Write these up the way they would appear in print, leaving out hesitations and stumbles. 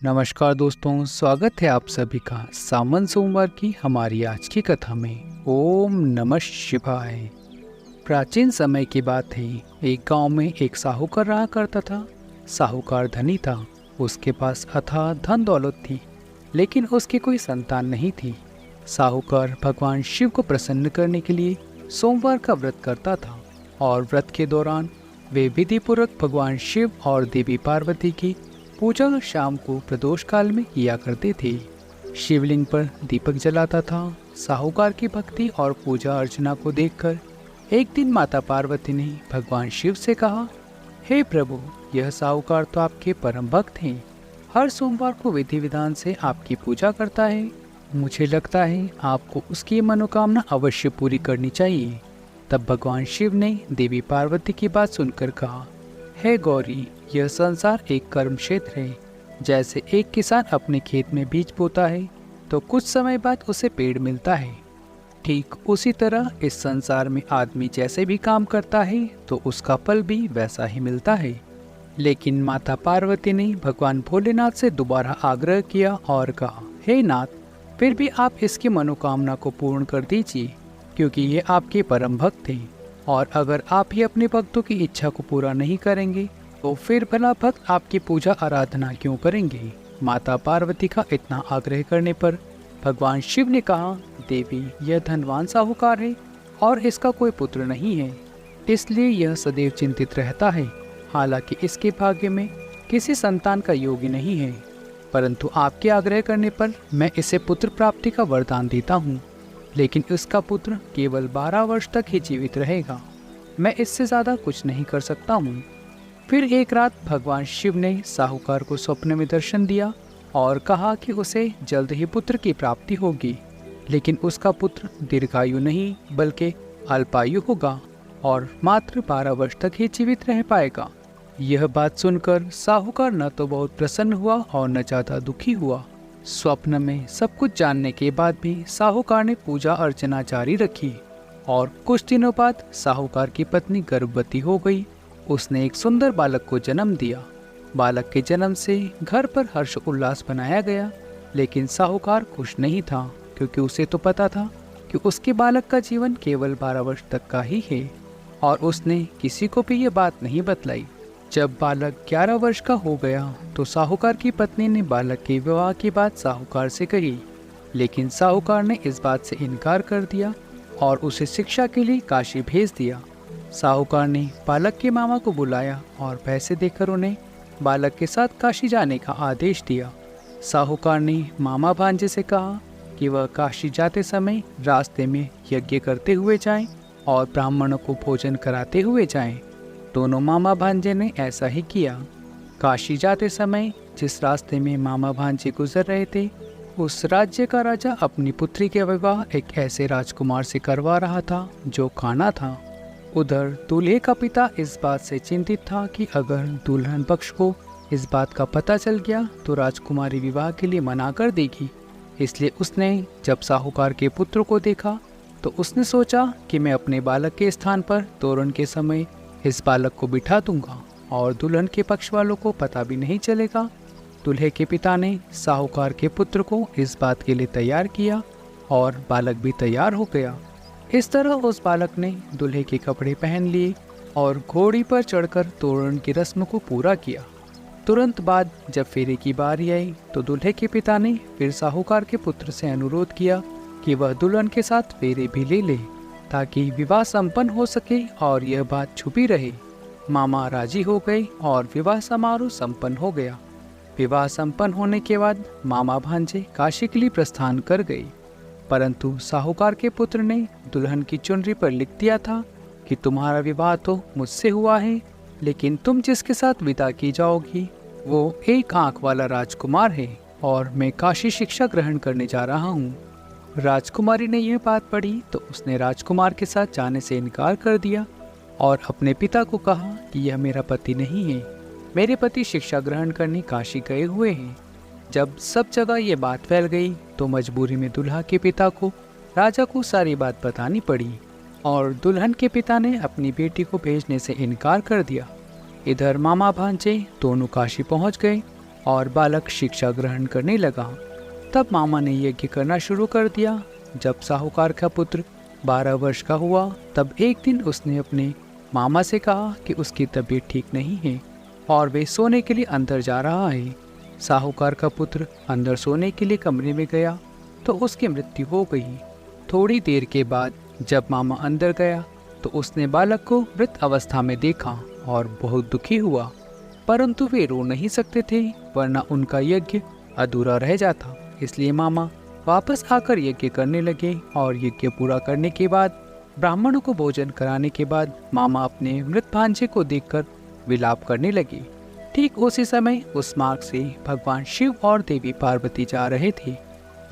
नमस्कार दोस्तों, स्वागत है आप सभी का सावन सोमवार की हमारी आज की कथा में। ओम नमः शिवाय। प्राचीन समय की बात है। एक गांव में एक साहूकार रहा करता था। साहूकार धनी था। उसके पास अथाह धन दौलत थी, लेकिन उसकी कोई संतान नहीं थी। साहूकार भगवान शिव को प्रसन्न करने के लिए सोमवार का व्रत करता था और व्रत के दौरान वे विधिपूर्वक भगवान शिव और देवी पार्वती की पूजा शाम को प्रदोष काल में किया करते थे। शिवलिंग पर दीपक जलाता था। साहूकार की भक्ति और पूजा अर्चना को देखकर एक दिन माता पार्वती ने भगवान शिव से कहा, हे प्रभु, यह साहूकार तो आपके परम भक्त हैं। हर सोमवार को विधि विधान से आपकी पूजा करता है। मुझे लगता है आपको उसकी मनोकामना अवश्य पूरी करनी चाहिए। तब भगवान शिव ने देवी पार्वती की बात सुनकर कहा, हे गौरी, यह संसार एक कर्म क्षेत्र है। जैसे एक किसान अपने खेत में बीज बोता है तो कुछ समय बाद उसे पेड़ मिलता है, ठीक उसी तरह इस संसार में आदमी जैसे भी काम करता है तो उसका फल भी वैसा ही मिलता है। लेकिन माता पार्वती ने भगवान भोलेनाथ से दोबारा आग्रह किया और कहा, हे नाथ, फिर भी आप इसकी मनोकामना को पूर्ण कर दीजिए, क्योंकि ये आपके परम भक्त हैं। और अगर आप ही अपने भक्तों की इच्छा को पूरा नहीं करेंगे तो फिर भला भक्त आपकी पूजा आराधना क्यों करेंगे। माता पार्वती का इतना आग्रह करने पर भगवान शिव ने कहा, देवी, यह धनवान साहूकार है और इसका कोई पुत्र नहीं है, इसलिए यह सदैव चिंतित रहता है। हालांकि इसके भाग्य में किसी संतान का योग नहीं है, परंतु आपके आग्रह करने पर मैं इसे पुत्र प्राप्ति का वरदान देता हूँ। लेकिन इसका पुत्र केवल 12 वर्ष तक ही जीवित रहेगा। मैं इससे ज़्यादा कुछ नहीं कर सकता हूँ। फिर एक रात भगवान शिव ने साहूकार को स्वप्न में दर्शन दिया और कहा कि उसे जल्द ही पुत्र की प्राप्ति होगी, लेकिन उसका पुत्र दीर्घायु नहीं बल्कि अल्पायु होगा और मात्र 12 वर्ष तक ही जीवित रह पाएगा। यह बात सुनकर साहूकार न तो बहुत प्रसन्न हुआ और न ज़्यादा दुखी हुआ। स्वप्न में सब कुछ जानने के बाद भी साहूकार ने पूजा अर्चना जारी रखी और कुछ दिनों बाद साहूकार की पत्नी गर्भवती हो गई। उसने एक सुंदर बालक को जन्म दिया। बालक के जन्म से घर पर हर्ष उल्लास बनाया गया, लेकिन साहूकार खुश नहीं था, क्योंकि उसे तो पता था कि उसके बालक का जीवन केवल 12 वर्ष तक का ही है और उसने किसी को भी ये बात नहीं बतलाई। जब बालक 11 वर्ष का हो गया तो साहूकार की पत्नी ने बालक के विवाह की बात साहूकार से कही, लेकिन साहूकार ने इस बात से इनकार कर दिया और उसे शिक्षा के लिए काशी भेज दिया। साहूकार ने बालक के मामा को बुलाया और पैसे देकर उन्हें बालक के साथ काशी जाने का आदेश दिया। साहूकार ने मामा भांजे से कहा कि वह काशी जाते समय रास्ते में यज्ञ करते हुए जाएं और ब्राह्मणों को भोजन कराते हुए जाएं। दोनों मामा भांजे ने ऐसा ही किया। काशी जाते समय जिस रास्ते में मामा भांजे गुजर रहे थे, उस राज्य का राजा अपनी पुत्री के विवाह एक ऐसे राजकुमार से करवा रहा था जो काना था। उधर दूल्हे का पिता इस बात से चिंतित था कि अगर दुल्हन पक्ष को इस बात का पता चल गया तो राजकुमारी विवाह के लिए मना कर देगी। इसलिए उसने जब साहूकार के पुत्र को देखा तो उसने सोचा कि मैं अपने बालक के स्थान पर तोरण के समय इस बालक को बिठा दूंगा और दुल्हन के पक्ष वालों को पता भी नहीं चलेगा। दूल्हे के पिता ने साहूकार के पुत्र को इस बात के लिए तैयार किया और बालक भी तैयार हो गया। इस तरह उस बालक ने दूल्हे के कपड़े पहन लिए और घोड़ी पर चढ़कर तोरण की रस्म को पूरा किया। तुरंत बाद जब फेरे की बारी आई तो दूल्हे के पिता ने फिर साहूकार के पुत्र से अनुरोध किया कि वह दुल्हन के साथ फेरे भी ले ले, ताकि विवाह संपन्न हो सके और यह बात छुपी रहे। मामा राजी हो गए और विवाह समारोह संपन्न हो गया। विवाह संपन्न होने के बाद मामा भांजे काशी के लिए प्रस्थान कर गए, परंतु साहूकार के पुत्र ने दुल्हन की चुनरी पर लिख दिया था कि तुम्हारा विवाह तो मुझसे हुआ है, लेकिन तुम जिसके साथ विदा की जाओगी वो एक आंख वाला राजकुमार है और मैं काशी शिक्षा ग्रहण करने जा रहा हूँ। राजकुमारी ने यह बात पढ़ी तो उसने राजकुमार के साथ जाने से इनकार कर दिया और अपने पिता को कहा कि यह मेरा पति नहीं है, मेरे पति शिक्षा ग्रहण करने काशी गए हुए हैं। जब सब जगह ये बात फैल गई तो मजबूरी में दुल्हा के पिता को राजा को सारी बात बतानी पड़ी और दुल्हन के पिता ने अपनी बेटी को भेजने से इनकार कर दिया। इधर मामा भांजे दोनों काशी पहुंच गए और बालक शिक्षा ग्रहण करने लगा। तब मामा ने यज्ञ करना शुरू कर दिया। जब साहूकार का पुत्र 12 वर्ष का हुआ तब एक दिन उसने अपने मामा से कहा कि उसकी तबीयत ठीक नहीं है और वे सोने के लिए अंदर जा रहा है। साहूकार का पुत्र अंदर सोने के लिए कमरे में गया तो उसकी मृत्यु हो गई। थोड़ी देर के बाद जब मामा अंदर गया तो उसने बालक को मृत अवस्था में देखा और बहुत दुखी हुआ, परंतु वे रो नहीं सकते थे वरना उनका यज्ञ अधूरा रह जाता। इसलिए मामा वापस आकर यज्ञ करने लगे और यज्ञ पूरा करने के बाद ब्राह्मणों को भोजन कराने के बाद मामा अपने मृत भांजे को देखकर विलाप करने लगे। ठीक उसी समय उस मार्ग से भगवान शिव और देवी पार्वती जा रहे थे।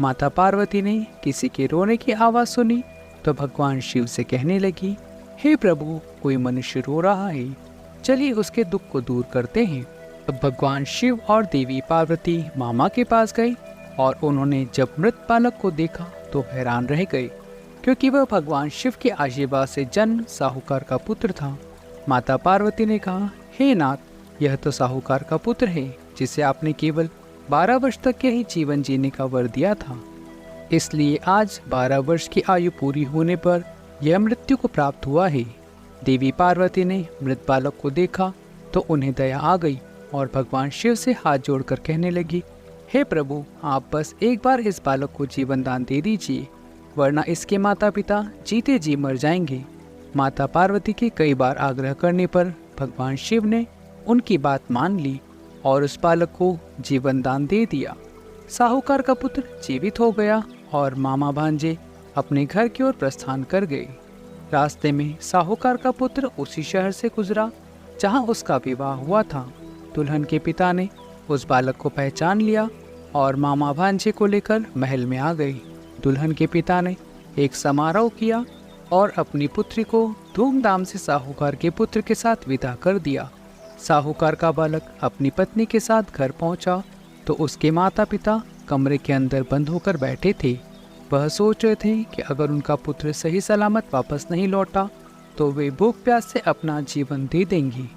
माता पार्वती ने किसी के रोने की आवाज़ सुनी तो भगवान शिव से कहने लगी, हे प्रभु, कोई मनुष्य रो रहा है, चलिए उसके दुख को दूर करते हैं। तब भगवान शिव और देवी पार्वती मामा के पास गए और उन्होंने जब मृत बालक को देखा तो हैरान रह गए, क्योंकि वह भगवान शिव के आशीर्वाद से जन्म साहूकार का पुत्र था। माता पार्वती ने कहा, हे नाथ, यह तो साहूकार का पुत्र है जिसे आपने केवल 12 वर्ष तक के ही जीवन जीने का वर दिया था, इसलिए आज 12 वर्ष की आयु पूरी होने पर यह मृत्यु को प्राप्त हुआ है। देवी पार्वती ने मृत बालक को देखा तो उन्हें दया आ गई और भगवान शिव से हाथ जोड़कर कहने लगी, हे प्रभु, आप बस एक बार इस बालक को जीवन दान दे दीजिए, वरना इसके माता पिता जीते जी मर जाएंगे। माता पार्वती के कई बार आग्रह करने पर भगवान शिव ने उनकी बात मान ली और उस बालक को जीवन दान दे दिया। साहूकार का पुत्र जीवित हो गया और मामा भांजे अपने घर की ओर प्रस्थान कर गए। रास्ते में साहूकार का पुत्र उसी शहर से गुजरा जहां उसका विवाह हुआ था। दुल्हन के पिता ने उस बालक को पहचान लिया और मामा भांजे को लेकर महल में आ गए। दुल्हन के पिता ने एक समारोह किया और अपनी पुत्री को धूमधाम से साहूकार के पुत्र के साथ विदा कर दिया। साहूकार का बालक अपनी पत्नी के साथ घर पहुंचा तो उसके माता पिता कमरे के अंदर बंद होकर बैठे थे। वह सोच रहे थे कि अगर उनका पुत्र सही सलामत वापस नहीं लौटा तो वे भूख प्यास से अपना जीवन दे देंगी।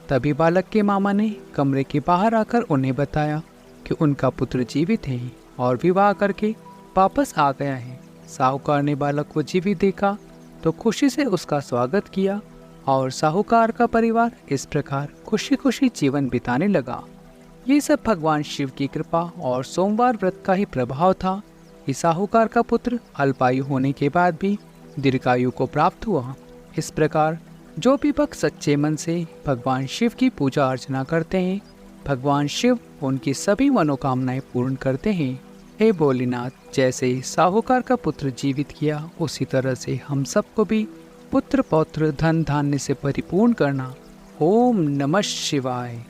तभी बालक के मामा ने कमरे के बाहर आकर उन्हें बताया कि उनका पुत्र जीवित है और विवाह करके वापस आ गया है। साहूकार ने बालक को जीवित देखा तो खुशी से उसका स्वागत किया और साहूकार का परिवार इस प्रकार खुशी खुशी जीवन बिताने लगा। ये सब भगवान शिव की कृपा और सोमवार व्रत का ही प्रभाव था कि साहूकार का पुत्र अल्पायु होने के बाद भी दीर्घायु को प्राप्त हुआ। इस प्रकार जो भी भक्त सच्चे मन से भगवान शिव की पूजा अर्चना करते हैं, भगवान शिव उनकी सभी मनोकामनाएं पूर्ण करते हैं। हे भोलेनाथ, जैसे साहूकार का पुत्र जीवित किया उसी तरह से हम सबको भी पुत्र पौत्र धन धान्य से परिपूर्ण करना। ओम नमः शिवाय।